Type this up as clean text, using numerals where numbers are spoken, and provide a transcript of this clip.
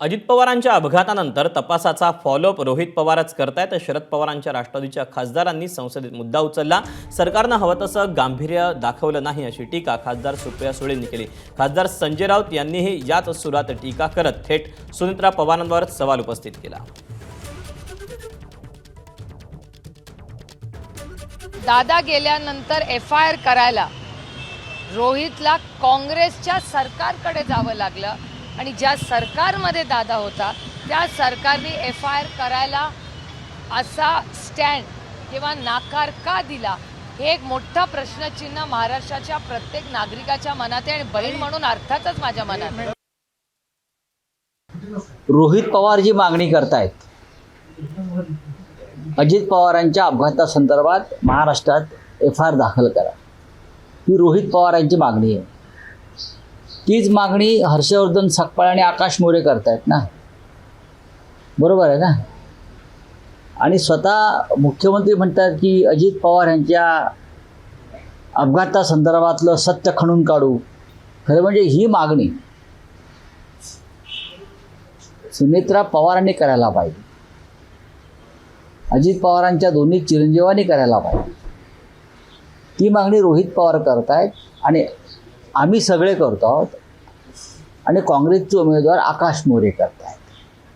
अजित पवारांच्या अपघातानंतर तपासाचा फॉलोअप रोहित पवारच करतायत। शरद पवारांच्या राष्ट्रवादीच्या खासदारांनी संसदेत मुद्दा उचलला। सरकारनं हवं तसं गांभीर्य दाखवलं नाही अशी टीका खासदार सुप्रिया सुळेंनी केली। खासदार संजय राऊत यांनीही याच सुरात टीका करत थेट सुनेत्रा पवारांवर सवाल उपस्थित केला। दादा गेल्यानंतर FIR करायला रोहितला काँग्रेसच्या सरकारकडे जावं लागलं आणि ज्या सरकारमध्ये दादा होता त्या सरकारने FIR करायला असा स्टँड किंवा नाकार का दिला, हे एक मोठा प्रश्नचिन्ह महाराष्ट्राच्या प्रत्येक नागरिकाच्या मनात आहे आणि बहीण म्हणून अर्थातच माझ्या मनात आहे। रोहित पवार जी मागणी करतायत, अजित पवारांच्या अपघातासंदर्भात महाराष्ट्रात FIR दाखल करा, ही रोहित पवारांची मागणी आहे। तीच मागणी हर्षवर्धन सकपाळ आणि आकाश मोरे करतायत ना, बरोबर आहे ना। आणि स्वतः मुख्यमंत्री म्हणतात की अजित पवार यांच्या अपघातासंदर्भातलं सत्य खणून काढू। खरं म्हणजे ही मागणी सुनेत्रा पवारांनी करायला पाहिजे, अजित पवारांच्या दोन्ही चिरंजीवांनी करायला पाहिजे। ती मागणी रोहित पवार करतायत आणि आम्ही सगळे करतो आहोत आणि काँग्रेसचे उमेदवार आकाश मोरे करतायत।